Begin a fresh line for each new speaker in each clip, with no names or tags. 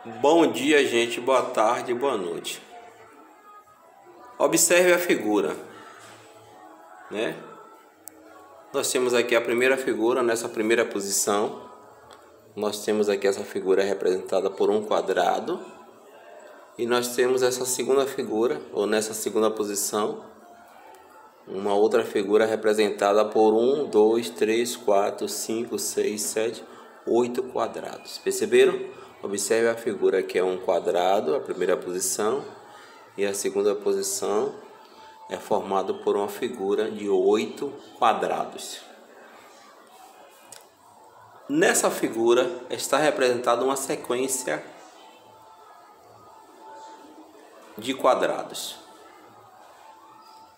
Bom dia, gente. Boa tarde, boa noite. Observe a figura, né? Nós temos aqui a primeira figura. Nessa primeira posição, nós temos aqui essa figura representada por um quadrado. E nós temos essa segunda figura, ou nessa segunda posição, uma outra figura representada por 1, 2, 3, 4, 5, 6, 7, 8 quadrados. Perceberam? Observe a figura que é um quadrado, a primeira posição, e a segunda posição é formada por uma figura de 8 quadrados. Nessa figura está representada uma sequência de quadrados.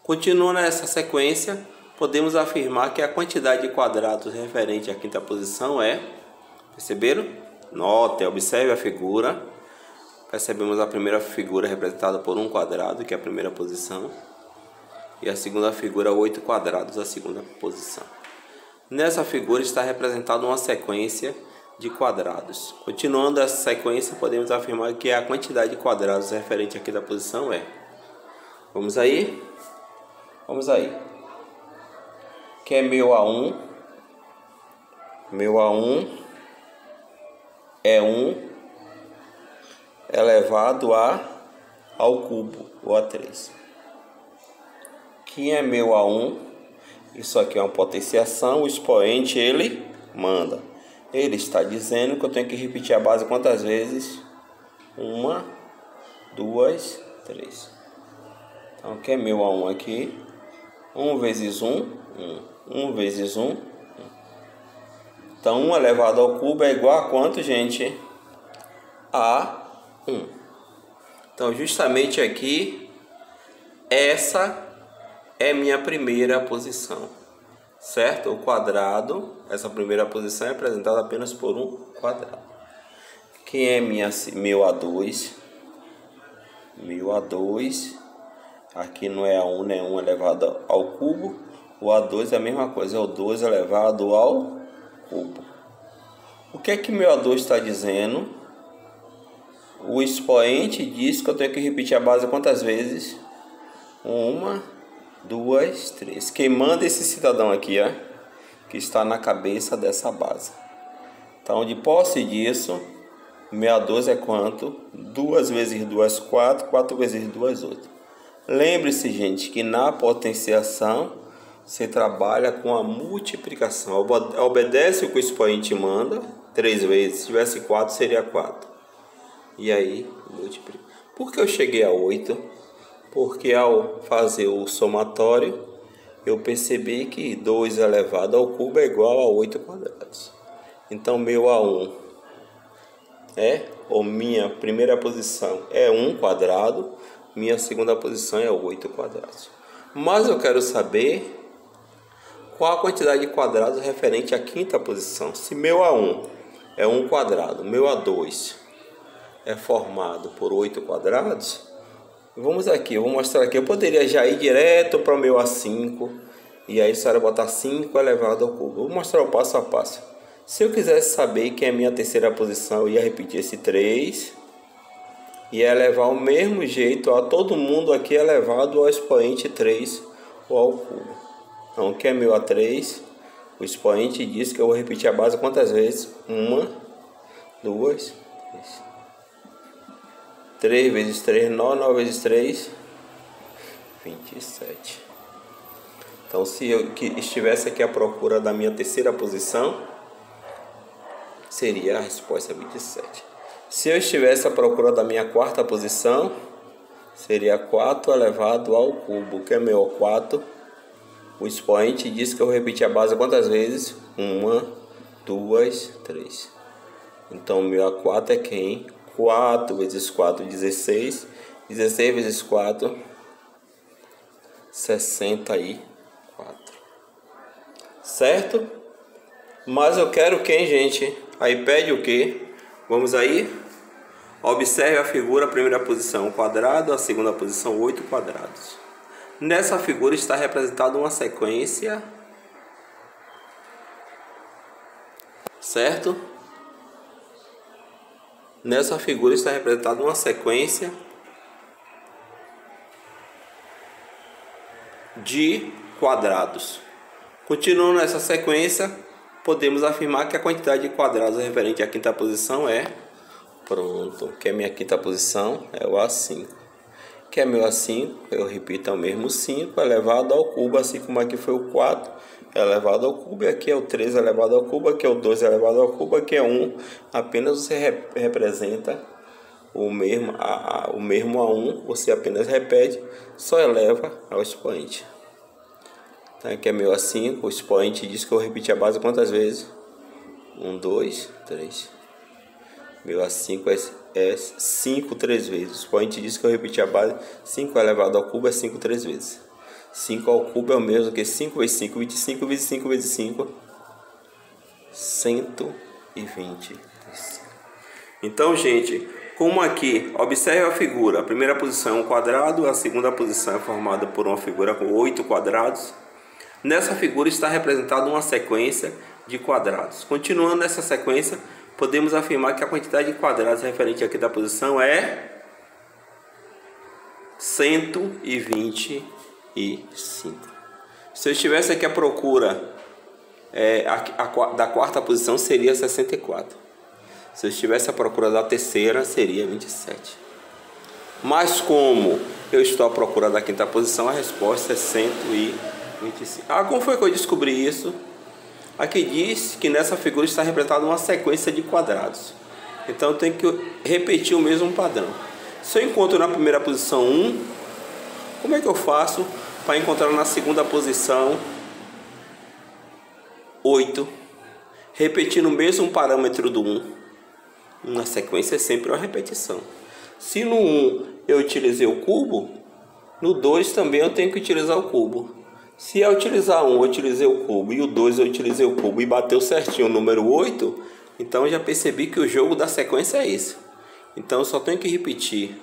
Continuando essa sequência, podemos afirmar que a quantidade de quadrados referente à quinta posição é... Perceberam? Note, observe a figura. Percebemos a primeira figura representada por um quadrado, que é a primeira posição, e a segunda figura, 8 quadrados, a segunda posição. Nessa figura está representada uma sequência de quadrados. Continuando essa sequência, podemos afirmar que a quantidade de quadrados referente à quinta posição é... Vamos aí? Vamos aí. Que é meu A1. Meu A1 é 1 elevado ao cubo, ou a 3. Que é meu A1? Isso aqui é uma potenciação. O expoente, ele manda. Ele está dizendo que eu tenho que repetir a base quantas vezes? 1, 2, 3. Então, que é meu A1 aqui? 1 vezes 1, 1. 1 vezes 1, 1. Então, 1 elevado ao cubo é igual a quanto, gente? A 1. Então, justamente aqui, essa é minha primeira posição, certo? O quadrado, essa primeira posição é representada apenas por um quadrado. Quem é meu A2? Meu A2, aqui não é A1, né? 1 elevado ao cubo. O A2 é a mesma coisa, é o 2 elevado ao cubo. O que é que meu A2 está dizendo? O expoente diz que eu tenho que repetir a base quantas vezes? 1, 2, 3. Quem manda esse cidadão aqui, ó, que está na cabeça dessa base. Então, de posse disso, meu A2 é quanto? 2 vezes 2, 4. 4 vezes 2, 8. Lembre-se, gente, que na potenciação você trabalha com a multiplicação. Obedece o que o expoente manda 3 vezes. Se tivesse 4, seria 4. E aí, multiplica. Por que eu cheguei a 8? Porque ao fazer o somatório, eu percebi que 2 elevado ao cubo é igual a 8 quadrados. Então, meu A1 ou minha primeira posição é 1 quadrado, minha segunda posição é 8 quadrados. Mas eu quero saber qual a quantidade de quadrados referente à quinta posição. Se meu A1 é 1 quadrado, meu A2 é formado por 8 quadrados, vamos aqui, eu vou mostrar aqui. Eu poderia já ir direto para o meu A5, e aí só era botar 5 elevado ao cubo. Vou mostrar o passo a passo. Se eu quisesse saber que é a minha terceira posição, eu ia repetir esse 3, e ia levar o mesmo jeito a todo mundo aqui elevado ao expoente 3 ou ao cubo. Então, que é meu A3, o expoente diz que eu vou repetir a base quantas vezes? 1, 2, 3. 3 vezes 3, 9. 9 vezes 3, 27. Então, se eu estivesse aqui à procura da minha terceira posição, seria a resposta 27. Se eu estivesse à procura da minha quarta posição, seria 4 elevado ao cubo, que é meu 4. O expoente diz que eu vou repetir a base quantas vezes? 1, 2, 3. Então, meu A4 é quem? 4 vezes 4, 16. 16 vezes 4, 64. Certo? Mas eu quero quem, gente? Aí pede o quê? Vamos aí? Observe a figura, a primeira posição, quadrado, a segunda posição, 8 quadrados. Nessa figura está representada uma sequência, certo? Nessa figura está representada uma sequência de quadrados. Continuando essa sequência, podemos afirmar que a quantidade de quadrados referente à quinta posição é... Pronto, que a minha quinta posição é o A5. Que é meu A5, eu repito, é o mesmo 5 elevado ao cubo, assim como aqui foi o 4 elevado ao cubo, e aqui é o 3 elevado ao cubo, aqui é o 2 elevado ao cubo, aqui é 1. Apenas você representa o mesmo A1, você apenas repete, só eleva ao expoente. Então aqui é meu A5, o expoente diz que eu repeti a base quantas vezes? 1, 2, 3. Meu A5 é 5 3 vezes. O expoente diz que eu repeti a base. 5 elevado ao cubo é 5 3 vezes. 5 ao cubo é o mesmo que 5 vezes 5, 25 vezes 5 vezes 5, 125. Então, gente, como aqui, observe a figura. A primeira posição é um quadrado, a segunda posição é formada por uma figura com 8 quadrados. Nessa figura está representada uma sequência de quadrados. Continuando nessa sequência, podemos afirmar que a quantidade de quadrados referente aqui da posição é 125. Se eu estivesse aqui à procura da quarta posição, seria 64. Se eu estivesse à procura da terceira, seria 27. Mas como eu estou à procura da quinta posição, a resposta é 125. Como foi que eu descobri isso? Aqui diz que nessa figura está representada uma sequência de quadrados. Então eu tenho que repetir o mesmo padrão. Se eu encontro na primeira posição 1, como é que eu faço para encontrar na segunda posição 8? Repetindo o mesmo parâmetro do 1. Na sequência é sempre uma repetição. Se no 1 eu utilizei o cubo, no 2 também eu tenho que utilizar o cubo. Se eu utilizar 1 eu utilizei o cubo e o 2 eu utilizei o cubo e bateu certinho o número 8, então eu já percebi que o jogo da sequência é esse. Então eu só tenho que repetir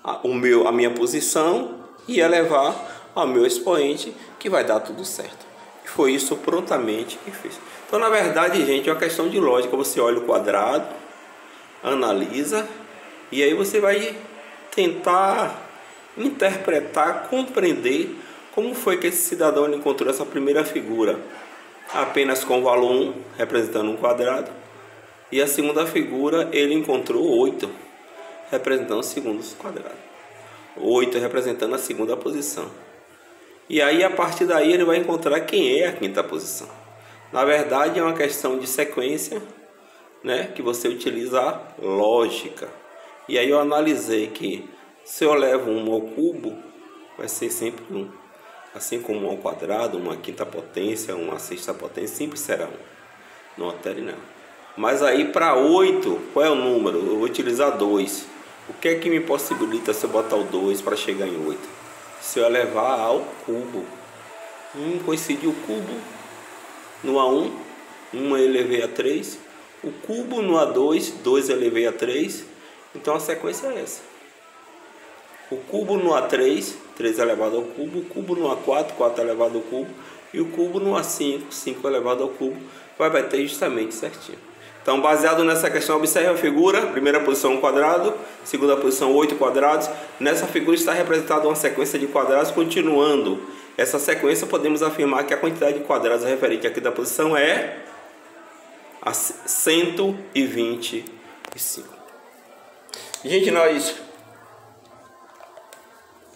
a minha posição e elevar ao meu expoente, que vai dar tudo certo. E foi isso prontamente que fiz. Então, na verdade, gente, é uma questão de lógica. Você olha o quadrado, analisa, e aí você vai tentar interpretar, compreender como foi que esse cidadão encontrou essa primeira figura apenas com o valor 1, representando um quadrado, e a segunda figura ele encontrou 8, representando o segundo quadrado. 8 representando a segunda posição. E aí, a partir daí, ele vai encontrar quem é a quinta posição. Na verdade, é uma questão de sequência, né, que você utiliza a lógica. E aí eu analisei que se eu levo 1 ao cubo, vai ser sempre 1. Assim como 1 ao quadrado, uma quinta potência, uma sexta potência, sempre será 1. Não altere não. Mas aí para 8, qual é o número? Eu vou utilizar 2. O que é que me possibilita se eu botar o 2 para chegar em 8? Se eu elevar ao cubo. Coincidiu o cubo no A1, 1 eu elevei a 3. O cubo no A2, 2 eu elevei a 3. Então a sequência é essa. O cubo no A3, 3 elevado ao cubo. O cubo no A4, 4 elevado ao cubo. E o cubo no A5, 5 elevado ao cubo. Vai bater justamente certinho. Então, baseado nessa questão, observe a figura. Primeira posição, 1 quadrado. Segunda posição, 8 quadrados. Nessa figura está representada uma sequência de quadrados. Continuando essa sequência, podemos afirmar que a quantidade de quadrados referente aqui da posição é a 125. Gente,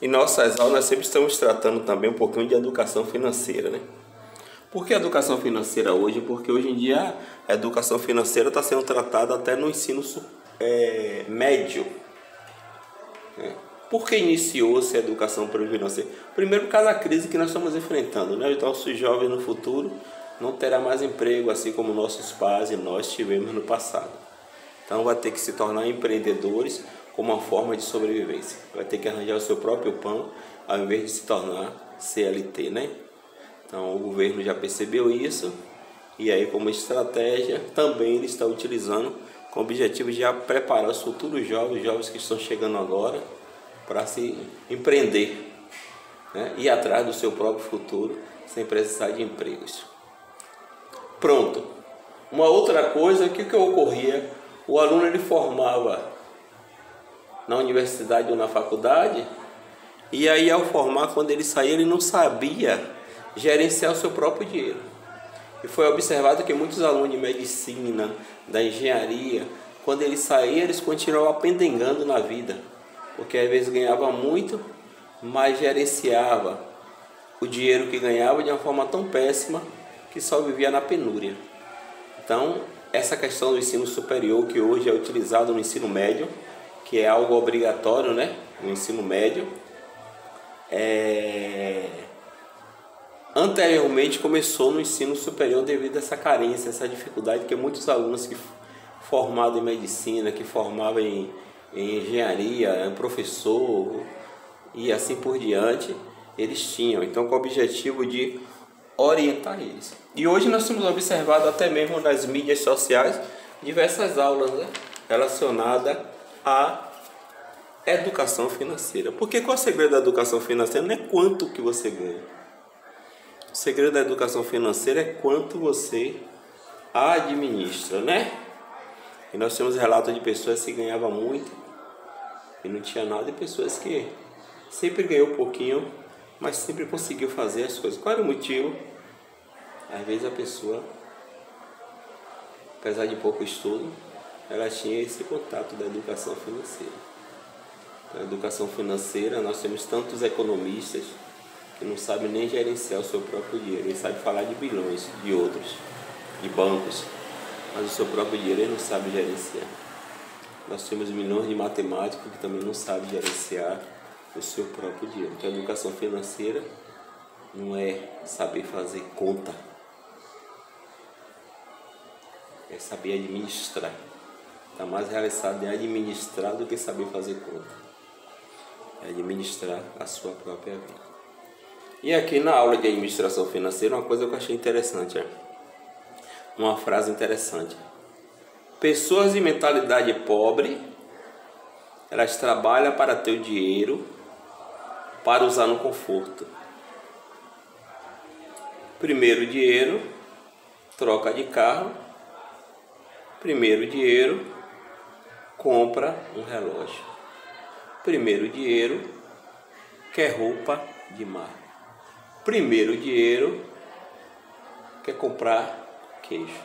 em nossas aulas nós sempre estamos tratando também um pouquinho de educação financeira, né? Por que educação financeira hoje? Porque hoje em dia a educação financeira está sendo tratada até no ensino médio. Por que iniciou-se a educação financeira? Primeiro, por causa da crise que nós estamos enfrentando, né? Os nossos jovens no futuro não terão mais emprego, assim como nossos pais e nós tivemos no passado. Então vai ter que se tornar empreendedores como uma forma de sobrevivência. Vai ter que arranjar o seu próprio pão ao invés de se tornar CLT, né? Então o governo já percebeu isso e aí, como estratégia, também ele está utilizando com o objetivo de preparar os futuros jovens que estão chegando agora para se empreender, né? Ir atrás do seu próprio futuro sem precisar de empregos. Pronto. Uma outra coisa, o que ocorria O aluno ele formava na universidade ou na faculdade, e aí ao formar, quando ele saía, ele não sabia gerenciar o seu próprio dinheiro. E foi observado que muitos alunos de medicina, da engenharia, quando eles saíam, eles continuavam apendengando na vida, porque às vezes ganhava muito, mas gerenciava o dinheiro que ganhava de uma forma tão péssima que só vivia na penúria. Então, essa questão do ensino superior, que hoje é utilizado no ensino médio, que é algo obrigatório, né, no ensino médio, anteriormente começou no ensino superior devido a essa carência, essa dificuldade que muitos alunos que formados em medicina, que formavam em engenharia, em professor e assim por diante, eles tinham, então com o objetivo de orientar eles. E hoje nós temos observado até mesmo nas mídias sociais diversas aulas, né, relacionadas à educação financeira. Porque qual é o segredo da educação financeira? Não é quanto que você ganha. O segredo da educação financeira é quanto você administra, né? E nós temos relatos de pessoas que ganhavam muito e não tinha nada, e pessoas que sempre ganhou um pouquinho, mas sempre conseguiu fazer as coisas. Qual era o motivo? Às vezes a pessoa, apesar de pouco estudo, ela tinha esse contato da educação financeira. Na educação financeira, nós temos tantos economistas que não sabem nem gerenciar o seu próprio dinheiro. Ele sabe falar de bilhões, de outros, de bancos, mas o seu próprio dinheiro ele não sabe gerenciar. Nós temos milhões de matemáticos que também não sabem gerenciar o seu próprio dinheiro. Então a educação financeira não é saber fazer conta, é saber administrar. Está mais realizado em administrar do que saber fazer conta. É administrar a sua própria vida. E aqui na aula de administração financeira, uma coisa que eu achei interessante, uma frase interessante. Pessoas de mentalidade pobre, elas trabalham para ter o dinheiro para usar no conforto. Primeiro dinheiro, troca de carro. Primeiro dinheiro, compra um relógio. Primeiro dinheiro, quer roupa de marca. Primeiro dinheiro, quer comprar queijo.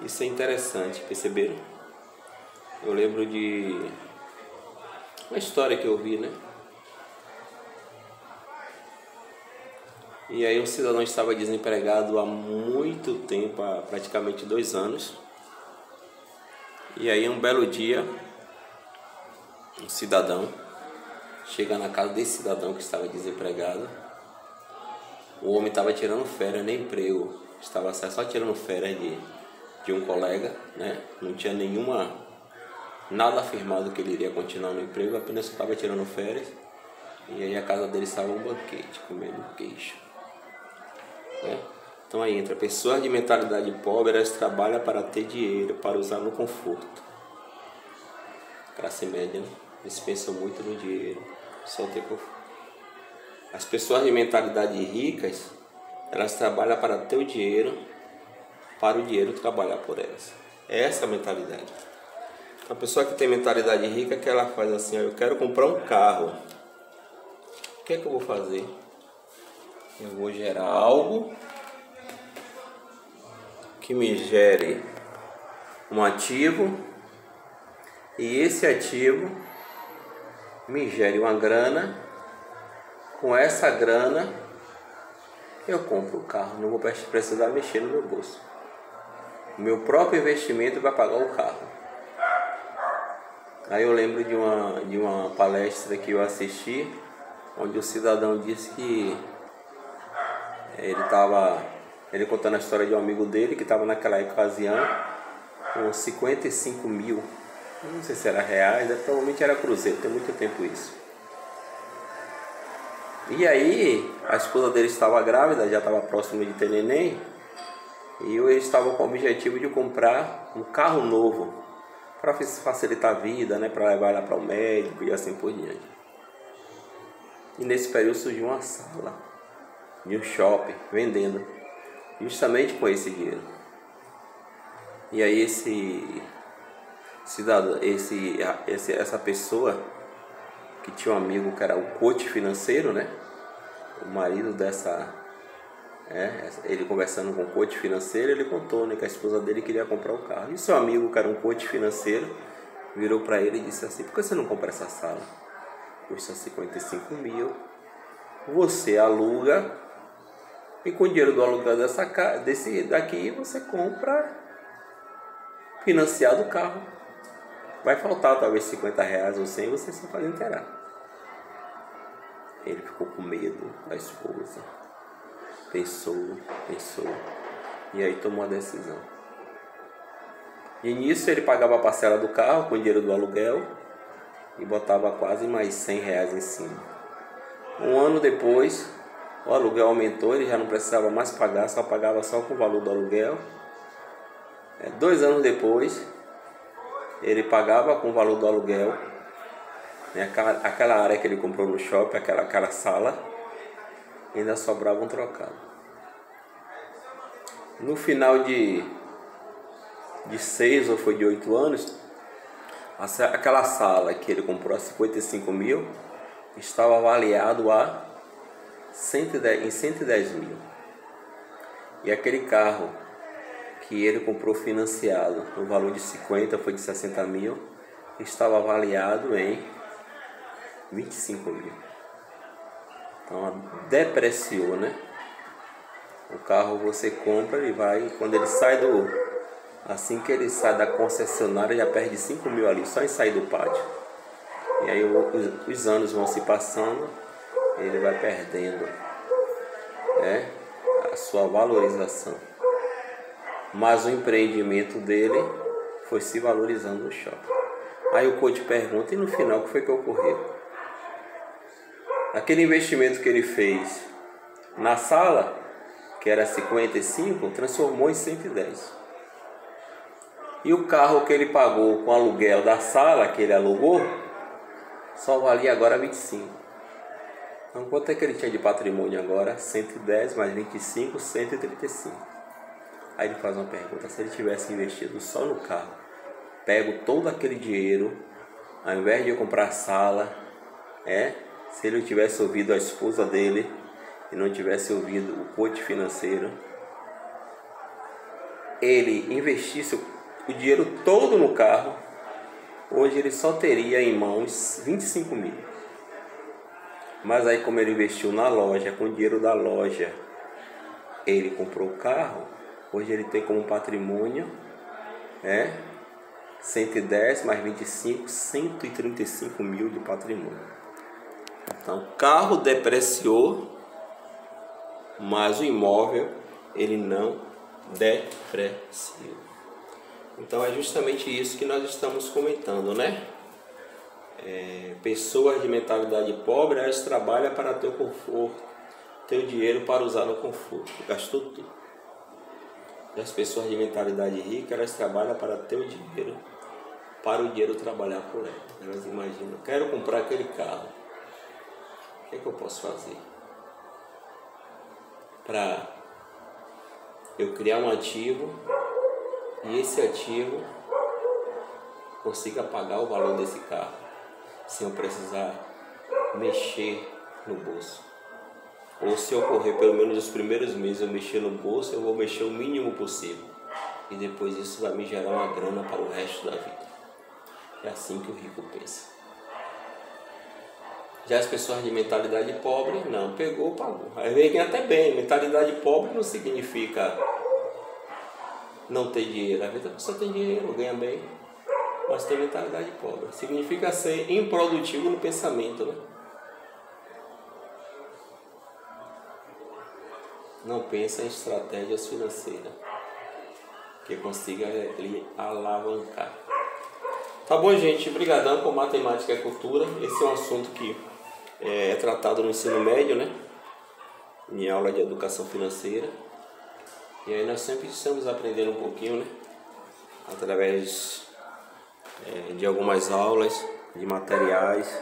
Isso é interessante, perceberam? Eu lembro de uma história que eu vi, né? E aí um cidadão estava desempregado há muito tempo, há praticamente 2 anos. E aí um belo dia, um cidadão chega na casa desse cidadão que estava desempregado. O homem estava tirando férias, nem emprego, estava só tirando férias de um colega, né? Não tinha nada afirmado que ele iria continuar no emprego, apenas estava tirando férias. E aí a casa dele estava um banquete, comendo queijo, né? Então aí entra pessoas de mentalidade pobre, elas trabalham para ter dinheiro, para usar no conforto. Classe média, né? Eles pensam muito no dinheiro, só ter conforto. As pessoas de mentalidade ricas, elas trabalham para ter o dinheiro, para o dinheiro trabalhar por elas. É essa a mentalidade. A pessoa que tem mentalidade rica, que ela faz assim, eu quero comprar um carro. O que é que eu vou fazer? Eu vou gerar algo que me gere um ativo, e esse ativo me gere uma grana. Com essa grana eu compro o carro, não vou precisar mexer no meu bolso. O meu próprio investimento vai pagar o carro. Aí eu lembro de uma palestra que eu assisti, onde o cidadão disse que ele contando a história de um amigo dele que estava naquela ocasião com 55 mil, não sei se era reais, provavelmente era cruzeiro, tem muito tempo isso. E aí a esposa dele estava grávida, já estava próximo de ter neném, e eles estavam com o objetivo de comprar um carro novo para facilitar a vida, né, para levar ela para o médico e assim por diante. E nesse período surgiu uma sala de um shopping vendendo justamente com esse dinheiro. E aí esse essa pessoa que tinha um amigo que era o coach financeiro, né? O marido dessa... ele conversando com o coach financeiro, ele contou, né, que a esposa dele queria comprar o carro. E seu amigo, que era um coach financeiro, virou para ele e disse assim: por que você não compra essa sala? Custa 55 mil, você aluga e com o dinheiro do aluguel desse daqui você compra financiado o carro. Vai faltar talvez 50 reais ou 100, você só faz inteirar. Ele ficou com medo da esposa. Pensou. E aí tomou a decisão. De início ele pagava a parcela do carro com o dinheiro do aluguel e botava quase mais 100 reais em cima. Um ano depois, o aluguel aumentou, ele já não precisava mais pagar, só pagava só com o valor do aluguel. 2 anos depois, ele pagava com o valor do aluguel, né, aquela área que ele comprou no shopping, aquela sala, e ainda sobrava um trocado. No final de 6 ou foi de 8 anos, aquela sala que ele comprou a 55 mil estava avaliado a 110 mil. E aquele carro que ele comprou financiado no valor de 50, foi de 60 mil, estava avaliado em 25 mil. Então depreciou, né? O carro você compra, ele vai, quando ele sai assim que ele sai da concessionária, já perde 5 mil ali, só em sair do pátio. E aí os anos vão se passando, ele vai perdendo, né, a sua valorização. Mas o empreendimento dele foi se valorizando no shopping. Aí o coach pergunta: e no final o que foi que ocorreu? Aquele investimento que ele fez na sala, que era 55, transformou em 110. E o carro que ele pagou com o aluguel da sala que ele alugou só valia agora 25. Então quanto é que ele tinha de patrimônio agora? 110 mais 25, 135. Aí ele faz uma pergunta: se ele tivesse investido só no carro, pego todo aquele dinheiro, ao invés de eu comprar a sala, se ele tivesse ouvido a esposa dele e não tivesse ouvido o coach financeiro, ele investisse o dinheiro todo no carro, hoje ele só teria em mãos 25 mil. Mas aí, como ele investiu na loja, com o dinheiro da loja, ele comprou o carro, hoje ele tem como patrimônio 110 mais 25, 135 mil de patrimônio. Então, o carro depreciou, mas o imóvel ele não depreciou. Então é justamente isso que nós estamos comentando, né? Pessoas de mentalidade pobre, elas trabalham para ter o conforto, ter o dinheiro para usar no conforto, gastou tudo. E as pessoas de mentalidade rica, elas trabalham para ter o dinheiro, para o dinheiro trabalhar por elas. Elas imaginam: quero comprar aquele carro, o que é que eu posso fazer para eu criar um ativo e esse ativo consiga pagar o valor desse carro sem eu precisar mexer no bolso. Ou se ocorrer pelo menos os primeiros meses eu mexer no bolso, eu vou mexer o mínimo possível. E depois isso vai me gerar uma grana para o resto da vida. É assim que o rico pensa. Já as pessoas de mentalidade pobre, não, pegou, pagou. Aí vem até bem. Mentalidade pobre não significa não ter dinheiro. Às vezes a pessoa tem dinheiro, ganha bem, mas tem mentalidade pobre. Significa ser improdutivo no pensamento, né? Não pensa em estratégias financeiras que consiga lhe alavancar. Tá bom, gente? Obrigadão por Matemática e Cultura. Esse é um assunto que é tratado no ensino médio, né? Em aula de educação financeira. E aí nós sempre estamos aprendendo um pouquinho, né? Através de algumas aulas, de materiais,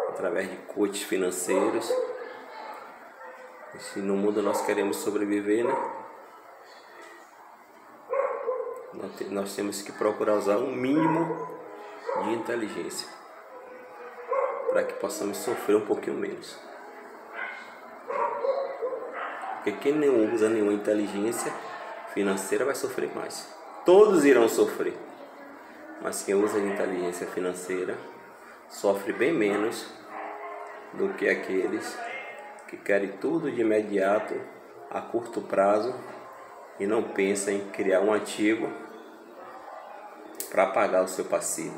através de coaches financeiros. E se no mundo nós queremos sobreviver, né? nós temos que procurar usar um mínimo de inteligência para que possamos sofrer um pouquinho menos. Porque quem não usa nenhuma inteligência financeira vai sofrer mais. Todos irão sofrer, mas quem usa inteligência financeira sofre bem menos do que aqueles que querem tudo de imediato, a curto prazo, e não pensam em criar um ativo para pagar o seu passivo.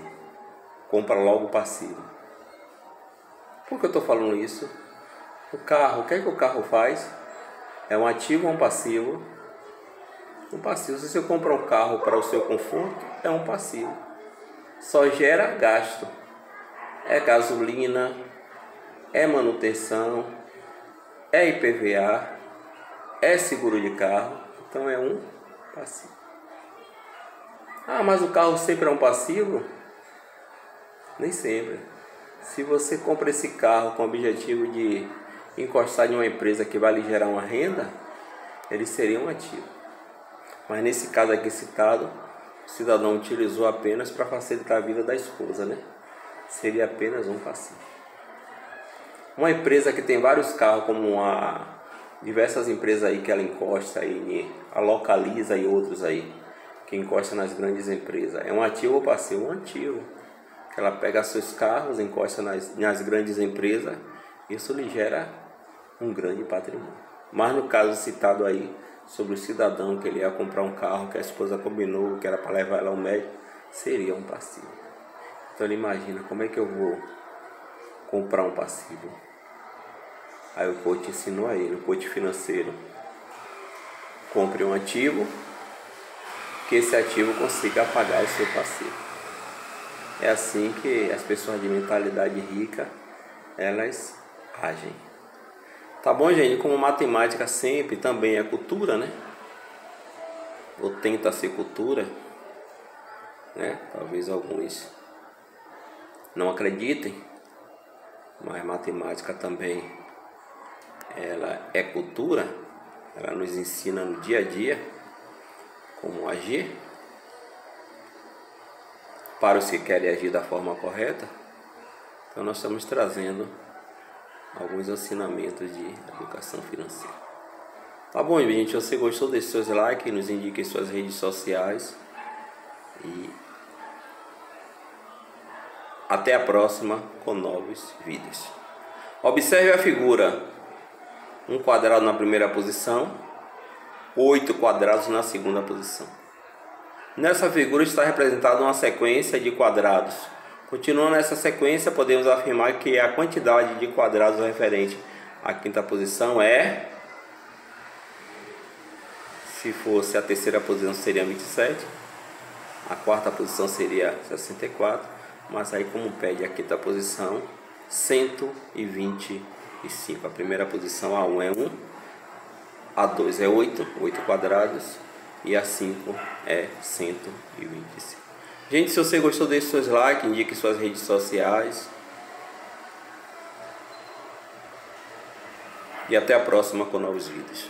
Compra logo o passivo. Por que eu estou falando isso? O carro, o que é que o carro faz? É um ativo ou um passivo? Um passivo. Se você compra um carro para o seu conforto, é um passivo. Só gera gasto. É gasolina, é manutenção, é IPVA, é seguro de carro. Então é um passivo. Ah, mas o carro sempre é um passivo? Nem sempre. Se você compra esse carro com o objetivo de encostar em uma empresa que vai lhe gerar uma renda, ele seria um ativo. Mas nesse caso aqui citado, o cidadão utilizou apenas para facilitar a vida da esposa, né? Seria apenas um passivo. Uma empresa que tem vários carros, como diversas empresas aí que ela encosta aí, a Localiza e outros aí, que encosta nas grandes empresas, é um ativo ou passivo? Um ativo. Ela pega seus carros, encosta nas grandes empresas, isso lhe gera um grande patrimônio. Mas no caso citado aí, sobre o cidadão que ele ia comprar um carro que a esposa combinou, que era para levar ela ao médico, seria um passivo. Então ele imagina, como é que eu vou comprar um passivo? Aí o coach ensinou a ele, o coach financeiro: compre um ativo, que esse ativo consiga pagar o seu passivo. É assim que as pessoas de mentalidade rica, elas agem. Tá bom, gente? Como matemática sempre também é cultura, né? Ou tenta ser cultura, né? Talvez alguns não acreditem, mas matemática também, ela é cultura. Ela nos ensina no dia a dia como agir. Para os que querem agir da forma correta, então nós estamos trazendo alguns ensinamentos de educação financeira. Tá bom, gente? Se você gostou, deixe seus likes, nos indique em suas redes sociais e até a próxima com novos vídeos. Observe a figura: um quadrado na primeira posição, 8 quadrados na segunda posição. Nessa figura está representada uma sequência de quadrados. Continuando essa sequência, podemos afirmar que a quantidade de quadrados referente à quinta posição é... Se fosse a terceira posição seria 27, a quarta posição seria 64, mas aí como pede a quinta posição, 125. A primeira posição, A1 é 1, A2 é 8 quadrados, e a 5 é 125. Gente, se você gostou, deixe seus likes, indique suas redes sociais. E até a próxima com novos vídeos.